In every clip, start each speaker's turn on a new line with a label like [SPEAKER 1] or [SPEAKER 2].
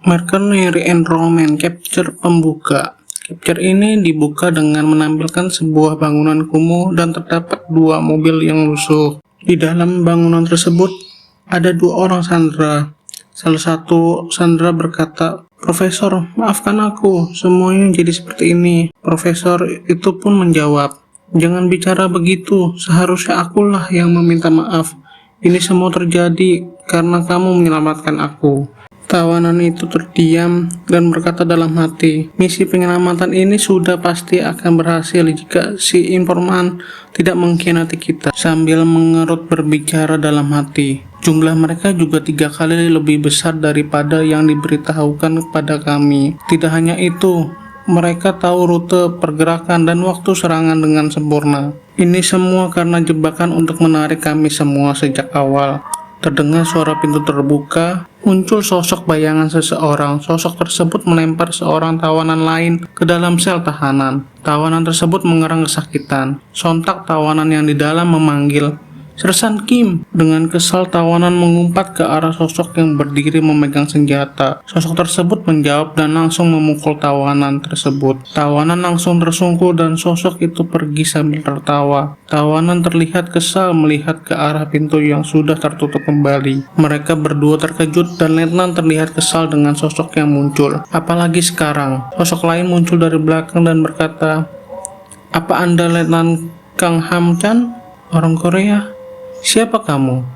[SPEAKER 1] Mercenary Enrollment Capture pembuka. Capture ini dibuka dengan menampilkan sebuah bangunan kumuh dan terdapat dua mobil yang lusuh. Di dalam bangunan tersebut ada dua orang sandera. Salah satu sandera berkata, "Profesor, maafkan aku, semuanya jadi seperti ini." Profesor itu pun menjawab, "Jangan bicara begitu, seharusnya akulah yang meminta maaf. Ini semua terjadi karena kamu menyelamatkan aku." Tawanan itu terdiam dan berkata dalam hati, "Misi penyelamatan ini sudah pasti akan berhasil jika si informan tidak mengkhianati kita." Sambil mengerut berbicara dalam hati, "Jumlah mereka juga 3 kali lebih besar daripada yang diberitahukan kepada kami. Tidak hanya itu, mereka tahu rute pergerakan dan waktu serangan dengan sempurna. Ini semua karena jebakan untuk menarik kami semua sejak awal." Terdengar suara pintu terbuka, muncul sosok bayangan seseorang. Sosok tersebut melempar seorang tawanan lain ke dalam sel tahanan. Tawanan tersebut mengerang kesakitan. Sontak tawanan yang di dalam memanggil, "Sersan Kim!" Dengan kesal tawanan mengumpat ke arah sosok yang berdiri memegang senjata. Sosok tersebut menjawab dan langsung memukul tawanan tersebut. Tawanan langsung tersungkur dan sosok itu pergi sambil tertawa. Tawanan terlihat kesal melihat ke arah pintu yang sudah tertutup kembali. Mereka berdua terkejut dan Letnan terlihat kesal dengan sosok yang muncul. Apalagi sekarang, sosok lain muncul dari belakang dan berkata, "Apa Anda Letnan Kang Ham Chan? Orang Korea? Siapa kamu?"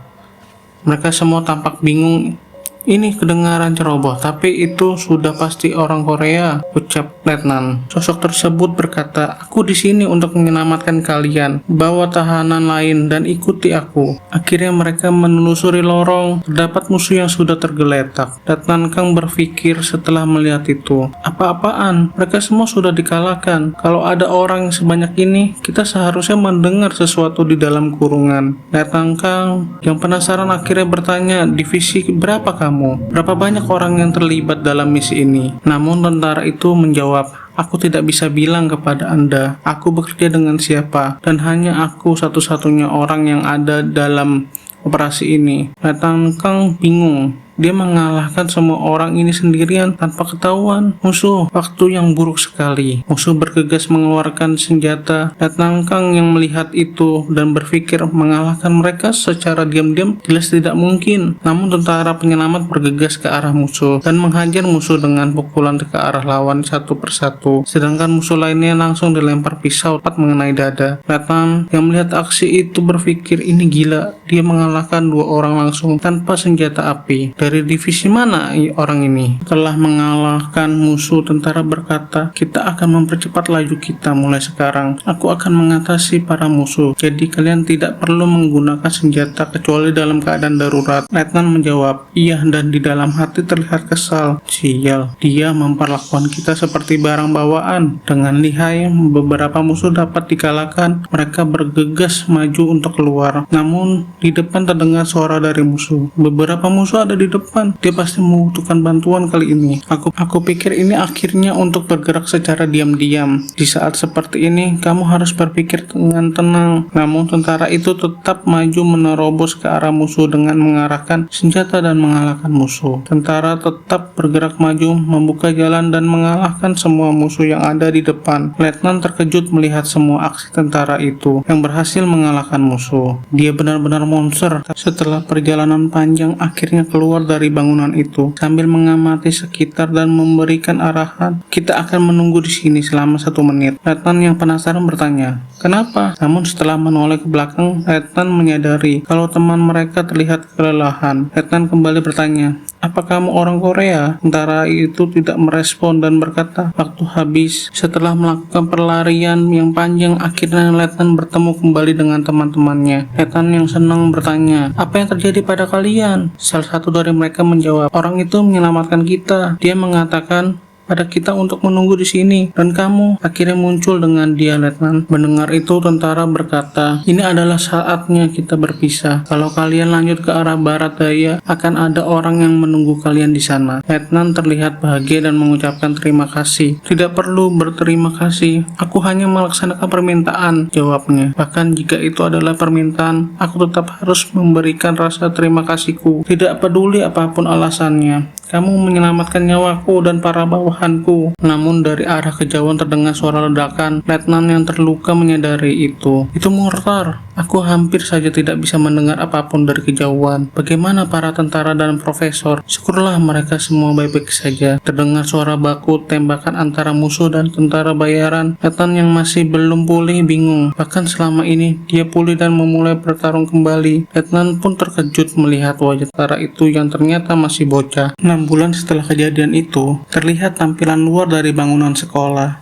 [SPEAKER 1] Mereka semua tampak bingung. Ini kedengaran ceroboh, tapi itu sudah pasti orang Korea, ucap Letnan. Sosok tersebut berkata, "Aku di sini untuk menyelamatkan kalian. Bawa tahanan lain dan ikuti aku." Akhirnya mereka menelusuri lorong. Terdapat musuh yang sudah tergeletak. Letnan Kang berpikir setelah melihat itu, "Apa-apaan? Mereka semua sudah dikalahkan. Kalau ada orang sebanyak ini, kita seharusnya mendengar sesuatu di dalam kurungan." Letnan Kang yang penasaran akhirnya bertanya, "Divisi berapa kamu? Berapa banyak orang yang terlibat dalam misi ini?" Namun tentara itu menjawab, "Aku tidak bisa bilang kepada Anda. Aku bekerja dengan siapa, dan hanya aku satu-satunya orang yang ada dalam operasi ini." Letnan Kang bingung. Dia mengalahkan semua orang ini sendirian tanpa ketahuan. Musuh, waktu yang buruk sekali. Musuh bergegas mengeluarkan senjata. Letnan Kang yang melihat itu dan berpikir mengalahkan mereka secara diam-diam jelas tidak mungkin. Namun tentara penyelamat bergegas ke arah musuh dan menghajar musuh dengan pukulan ke arah lawan satu persatu. Sedangkan musuh lainnya langsung dilempar pisau tepat mengenai dada. Letnan yang melihat aksi itu berpikir, ini gila. Dia mengalahkan 2 orang langsung tanpa senjata api. Dari divisi mana orang ini? Setelah mengalahkan musuh, tentara berkata, "Kita akan mempercepat laju kita mulai sekarang. Aku akan mengatasi para musuh. Jadi kalian tidak perlu menggunakan senjata kecuali dalam keadaan darurat." Letnan menjawab, "Iya," dan di dalam hati terlihat kesal. Sial, dia memperlakukan kita seperti barang bawaan. Dengan lihai, beberapa musuh dapat dikalahkan. Mereka bergegas maju untuk keluar. Namun, di depan terdengar suara dari musuh. Beberapa musuh ada di depan. Dia pasti membutuhkan bantuan kali ini. Aku pikir ini akhirnya untuk bergerak secara diam-diam. Di saat seperti ini, kamu harus berpikir dengan tenang." Namun tentara itu tetap maju menerobos ke arah musuh dengan mengarahkan senjata dan mengalahkan musuh. Tentara tetap bergerak maju, membuka jalan dan mengalahkan semua musuh yang ada di depan. Letnan terkejut melihat semua aksi tentara itu yang berhasil mengalahkan musuh. Dia benar-benar monster. Setelah perjalanan panjang, akhirnya keluar dari bangunan itu sambil mengamati sekitar dan memberikan arahan, "Kita akan menunggu di sini selama 1 menit." Letnan yang penasaran bertanya, "Kenapa?" Namun setelah menoleh ke belakang, Letnan menyadari kalau teman mereka terlihat kelelahan. Letnan kembali bertanya, "Apa kamu orang Korea?" Tentara itu tidak merespon dan berkata, "Waktu habis." Setelah melakukan pelarian yang panjang, akhirnya Letnan bertemu kembali dengan teman-temannya. Letnan yang senang bertanya, "Apa yang terjadi pada kalian?" Salah satu dari mereka menjawab, "Orang itu menyelamatkan kita. Dia mengatakan pada kita untuk menunggu di sini. Dan kamu akhirnya muncul dengan dia, Letnan. Mendengar itu, tentara berkata, ini adalah saatnya kita berpisah. Kalau kalian lanjut ke arah barat daya, akan ada orang yang menunggu kalian di sana. Letnan terlihat bahagia dan mengucapkan terima kasih. Tidak perlu berterima kasih. Aku hanya melaksanakan permintaan, jawabnya. Bahkan jika itu adalah permintaan, aku tetap harus memberikan rasa terima kasihku. Tidak peduli apapun alasannya. Kamu menyelamatkan nyawaku dan para bawahanku. Namun dari arah kejauhan terdengar suara ledakan. Letnan yang terluka menyadari itu. Itu mortar. Aku hampir saja tidak bisa mendengar apapun dari kejauhan. Bagaimana para tentara dan profesor? Syukurlah mereka semua baik-baik saja. Terdengar suara baku tembakan antara musuh dan tentara bayaran. Letnan yang masih belum pulih bingung. Bahkan selama ini dia pulih dan memulai bertarung kembali. Letnan pun terkejut melihat wajah tentara itu yang ternyata masih bocah. 6 bulan setelah kejadian itu, terlihat tampilan luar dari bangunan sekolah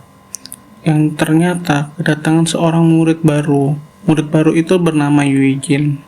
[SPEAKER 1] yang ternyata kedatangan seorang murid baru. Murid baru itu bernama Eugene.